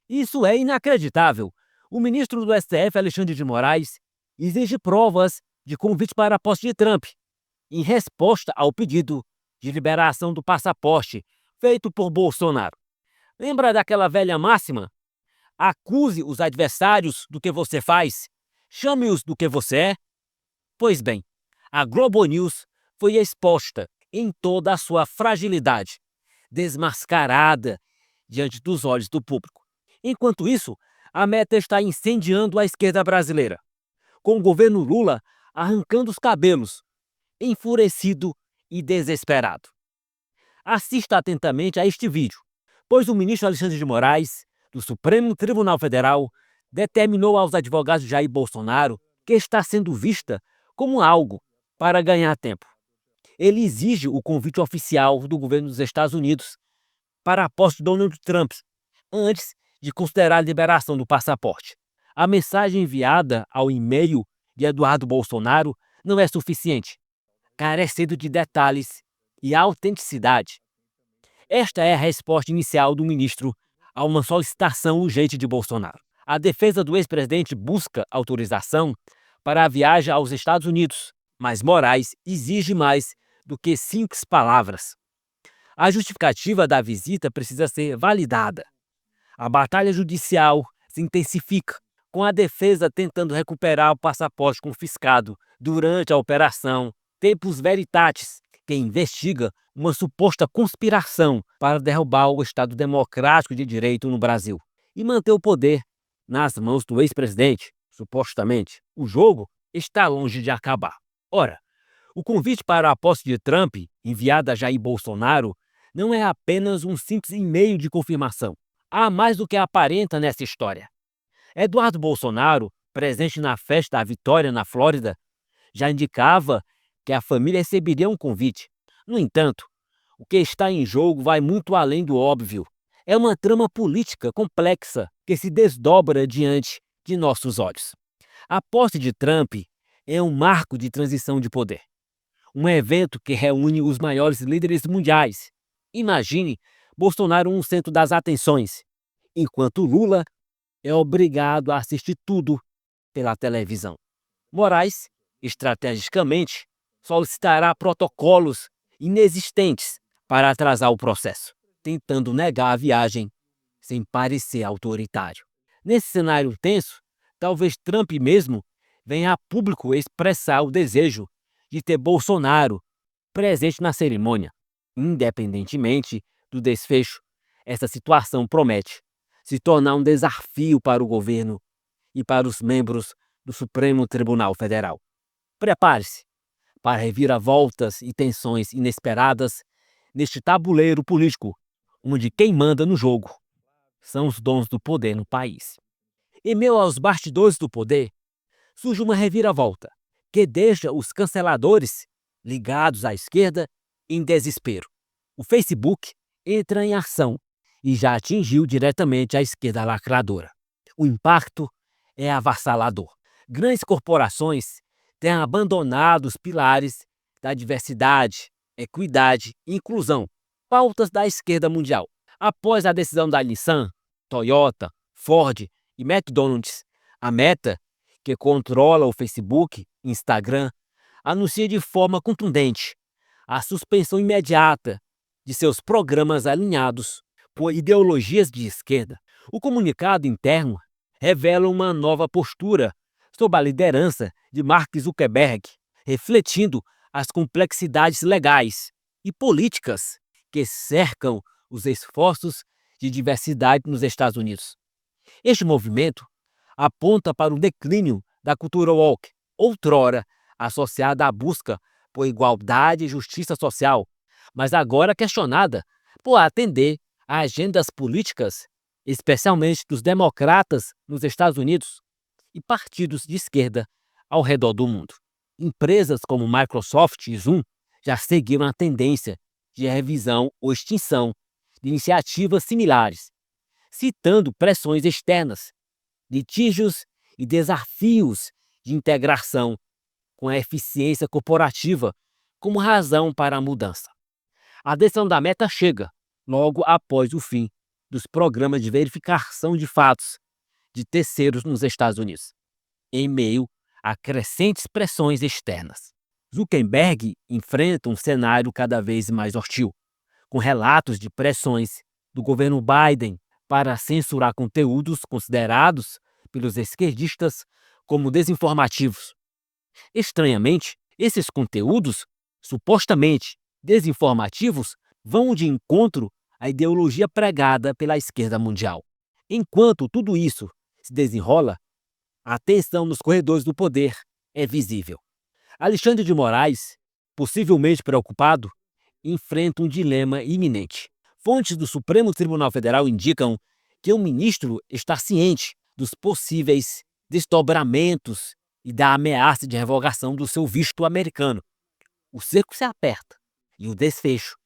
Isso é inacreditável. O ministro do STF, Alexandre de Moraes, exige provas de convite para a posse de Trump, em resposta ao pedido de liberação do passaporte feito por Bolsonaro. Lembra daquela velha máxima? Acuse os adversários do que você faz, chame-os do que você é. Pois bem, a Globo News foi exposta em toda a sua fragilidade, desmascarada diante dos olhos do público. Enquanto isso, a Meta está incendiando a esquerda brasileira, com o governo Lula arrancando os cabelos, enfurecido e desesperado. Assista atentamente a este vídeo, pois o ministro Alexandre de Moraes, do Supremo Tribunal Federal, determinou aos advogados de Jair Bolsonaro que está sendo vista como algo para ganhar tempo. Ele exige o convite oficial do governo dos Estados Unidos para a posse de Donald Trump, antes de considerar a liberação do passaporte. A mensagem enviada ao e-mail de Eduardo Bolsonaro não é suficiente, carecendo de detalhes e autenticidade. Esta é a resposta inicial do ministro a uma solicitação urgente de Bolsonaro. A defesa do ex-presidente busca autorização para a viagem aos Estados Unidos, mas Moraes exige mais do que simples palavras. A justificativa da visita precisa ser validada. A batalha judicial se intensifica, com a defesa tentando recuperar o passaporte confiscado durante a Operação Tempus Veritatis, que investiga uma suposta conspiração para derrubar o Estado democrático de direito no Brasil e manter o poder nas mãos do ex-presidente, supostamente. O jogo está longe de acabar. Ora, o convite para a posse de Trump, enviado a Jair Bolsonaro, não é apenas um simples e-mail de confirmação. Há mais do que aparenta nessa história. Eduardo Bolsonaro, presente na festa da vitória na Flórida, já indicava que a família receberia um convite. No entanto, o que está em jogo vai muito além do óbvio. É uma trama política complexa que se desdobra diante de nossos olhos. A posse de Trump é um marco de transição de poder. Um evento que reúne os maiores líderes mundiais. Imagine Bolsonaro no centro das atenções, enquanto Lula é obrigado a assistir tudo pela televisão. Moraes, estrategicamente, solicitará protocolos inexistentes para atrasar o processo, tentando negar a viagem sem parecer autoritário. Nesse cenário tenso, talvez Trump mesmo venha a público expressar o desejo de ter Bolsonaro presente na cerimônia. Independentemente do desfecho, essa situação promete se tornar um desafio para o governo e para os membros do Supremo Tribunal Federal. Prepare-se para reviravoltas e tensões inesperadas neste tabuleiro político, onde quem manda no jogo são os donos do poder no país. Em meio aos bastidores do poder, surge uma reviravolta que deixa os canceladores ligados à esquerda em desespero. O Facebook entra em ação e já atingiu diretamente a esquerda lacradora. O impacto é avassalador. Grandes corporações têm abandonado os pilares da diversidade, equidade e inclusão, pautas da esquerda mundial. Após a decisão da Nissan, Toyota, Ford e McDonald's, a Meta, que controla o Facebook e Instagram, anuncia de forma contundente a suspensão imediata de seus programas alinhados por ideologias de esquerda. O comunicado interno revela uma nova postura sob a liderança de Mark Zuckerberg, refletindo as complexidades legais e políticas que cercam os esforços de diversidade nos Estados Unidos. Este movimento aponta para o declínio da cultura woke, outrora associada à busca por igualdade e justiça social, mas agora questionada por atender a agendas políticas, especialmente dos democratas nos Estados Unidos e partidos de esquerda ao redor do mundo. Empresas como Microsoft e Zoom já seguiram a tendência de revisão ou extinção de iniciativas similares, citando pressões externas, litígios e desafios de integração com a eficiência corporativa como razão para a mudança. A decisão da Meta chega logo após o fim dos programas de verificação de fatos de terceiros nos Estados Unidos, em meio a crescentes pressões externas. Zuckerberg enfrenta um cenário cada vez mais hostil, com relatos de pressões do governo Biden para censurar conteúdos considerados pelos esquerdistas como desinformativos. Estranhamente, esses conteúdos, supostamente desinformativos, vão de encontro à ideologia pregada pela esquerda mundial. Enquanto tudo isso se desenrola, a tensão nos corredores do poder é visível. Alexandre de Moraes, possivelmente preocupado, enfrenta um dilema iminente. Fontes do Supremo Tribunal Federal indicam que o ministro está ciente dos possíveis desdobramentos e da ameaça de revogação do seu visto americano. O cerco se aperta e o desfecho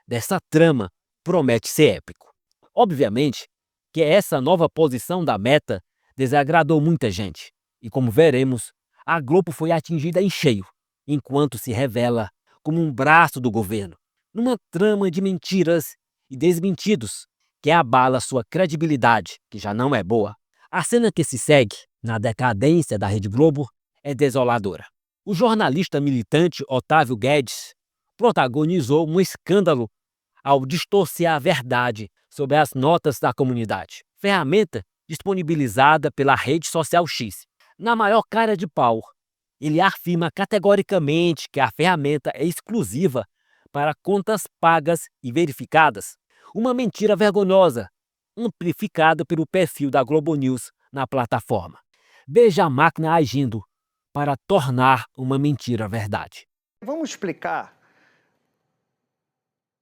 dessa trama promete ser épico. Obviamente que essa nova posição da Meta desagradou muita gente e, como veremos, a Globo foi atingida em cheio, enquanto se revela como um braço do governo, numa trama de mentiras e desmentidos que abala sua credibilidade, que já não é boa. A cena que se segue na decadência da Rede Globo é desoladora. O jornalista militante Otávio Guedes protagonizou um escândalo ao distorcer a verdade sobre as notas da comunidade, ferramenta disponibilizada pela rede social X. Na maior cara de pau, ele afirma categoricamente que a ferramenta é exclusiva para contas pagas e verificadas. Uma mentira vergonhosa, amplificada pelo perfil da Globo News na plataforma. Veja a máquina agindo para tornar uma mentira verdade. Vamos explicar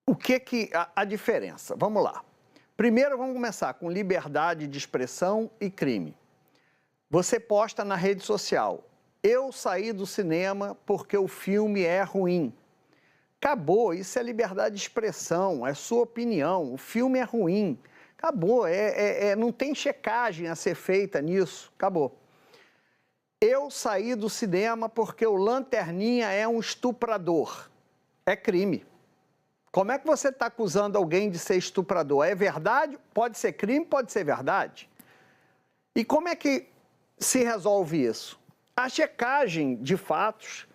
o que a diferença. Vamos lá. Primeiro vamos começar com liberdade de expressão e crime. Você posta na rede social: eu saí do cinema porque o filme é ruim. Acabou, isso é liberdade de expressão, é sua opinião, o filme é ruim. Acabou, não tem checagem a ser feita nisso, acabou. Eu saí do cinema porque o Lanterninha é um estuprador. É crime. Como é que você está acusando alguém de ser estuprador? É verdade? Pode ser crime, pode ser verdade. E como é que se resolve isso? A checagem de fatos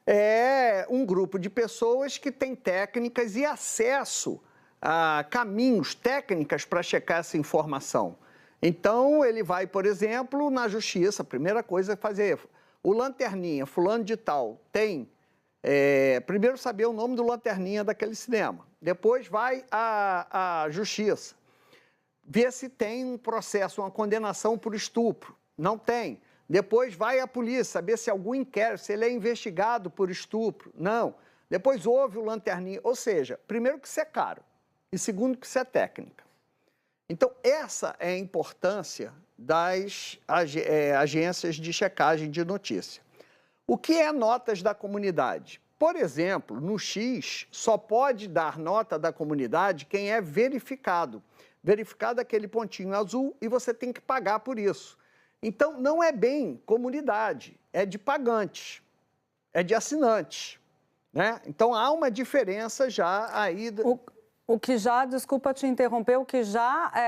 é um grupo de pessoas que tem técnicas e acesso a caminhos, técnicas para checar essa informação. Então, ele vai, por exemplo, na justiça, a primeira coisa é fazer o Lanterninha, fulano de tal, tem... primeiro saber o nome do Lanterninha daquele cinema. Depois vai à justiça. Ver se tem um processo, uma condenação por estupro. Não tem. Depois vai à polícia, saber se algum inquérito, se ele é investigado por estupro. Não. Depois houve o Lanterninha. Ou seja, primeiro que isso é caro e segundo que isso é técnica. Então, essa é a importância das agências de checagem de notícia. O que é notas da comunidade? Por exemplo, no X, só pode dar nota da comunidade quem é verificado. Verificado é aquele pontinho azul e você tem que pagar por isso. Então, não é bem comunidade, é de pagantes, é de assinantes, né? Então, há uma diferença já aí... O que já, desculpa te interromper, o que já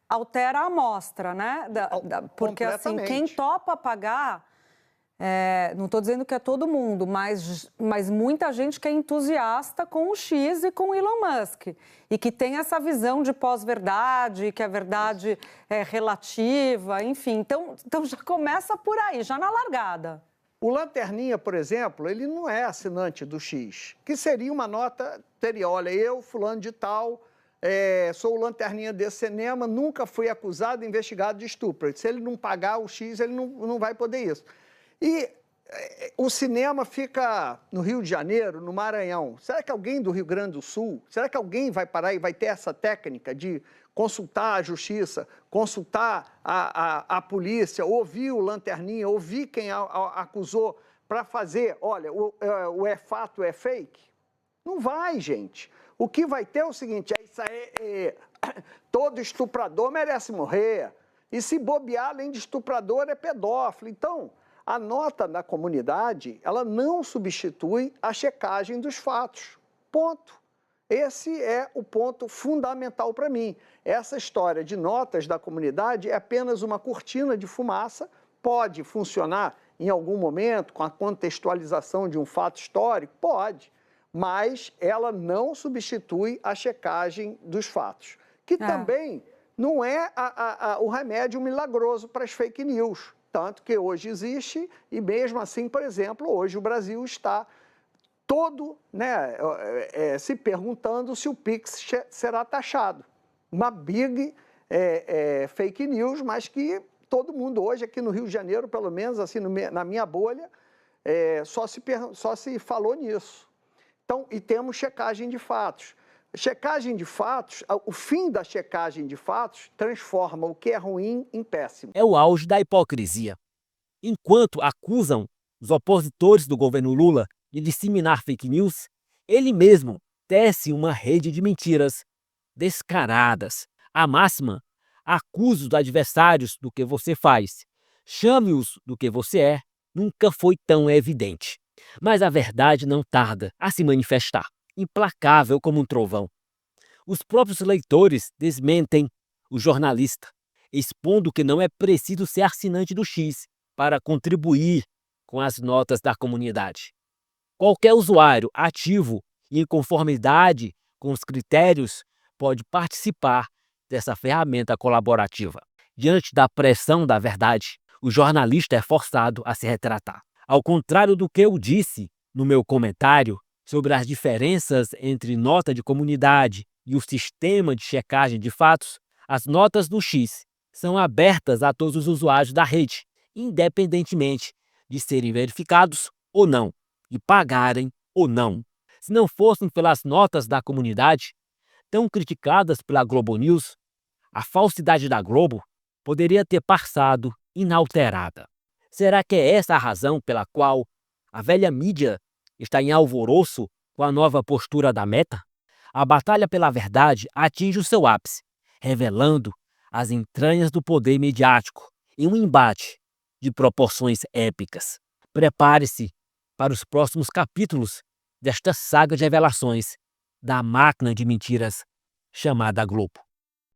altera a amostra, né? Porque, assim, quem topa pagar, não estou dizendo que é todo mundo, mas muita gente que é entusiasta com o X e com o Elon Musk. E que tem essa visão de pós-verdade, que a verdade é relativa, enfim. Então já começa por aí, já na largada. O Lanterninha, por exemplo, ele não é assinante do X, que seria uma nota, teria, olha, eu, fulano de tal, sou o Lanterninha desse cinema, nunca fui acusado, investigado de estupro. Se ele não pagar o X, ele não vai poder isso. E o cinema fica no Rio de Janeiro, no Maranhão. Será que alguém do Rio Grande do Sul, será que alguém vai parar e vai ter essa técnica de consultar a justiça, consultar a polícia, ouvir o Lanterninha, ouvir quem acusou para fazer, olha, o é fato, é fake? Não vai, gente. O que vai ter é o seguinte, isso aí, todo estuprador merece morrer. E se bobear, além de estuprador, é pedófilo. Então, a nota da comunidade, ela não substitui a checagem dos fatos. Ponto. Esse é o ponto fundamental para mim. Essa história de notas da comunidade é apenas uma cortina de fumaça, pode funcionar em algum momento com a contextualização de um fato histórico, pode, mas ela não substitui a checagem dos fatos, que também não é o remédio milagroso para as fake news, tanto que hoje existe e mesmo assim, por exemplo, hoje o Brasil está todo, né, se perguntando se o Pix será taxado. Uma big fake news, mas que todo mundo hoje aqui no Rio de Janeiro, pelo menos assim na minha bolha, só se falou nisso. Então, e temos checagem de fatos. Checagem de fatos, o fim da checagem de fatos transforma o que é ruim em péssimo. É o auge da hipocrisia. Enquanto acusam os opositores do governo Lula de disseminar fake news, ele mesmo tece uma rede de mentiras descaradas. A máxima: acuse os adversários do que você faz, chame-os do que você é, nunca foi tão evidente. Mas a verdade não tarda a se manifestar, implacável como um trovão. Os próprios leitores desmentem o jornalista, expondo que não é preciso ser assinante do X para contribuir com as notas da comunidade. Qualquer usuário ativo e em conformidade com os critérios pode participar dessa ferramenta colaborativa. Diante da pressão da verdade, o jornalista é forçado a se retratar. Ao contrário do que eu disse no meu comentário sobre as diferenças entre nota de comunidade e o sistema de checagem de fatos, as notas do X são abertas a todos os usuários da rede, independentemente de serem verificados ou não e pagarem ou não. Se não fossem pelas notas da comunidade, tão criticadas pela Globo News, a falsidade da Globo poderia ter passado inalterada. Será que é essa a razão pela qual a velha mídia está em alvoroço com a nova postura da Meta? A batalha pela verdade atinge o seu ápice, revelando as entranhas do poder midiático em um embate de proporções épicas. Prepare-se para os próximos capítulos desta saga de revelações da máquina de mentiras chamada Globo.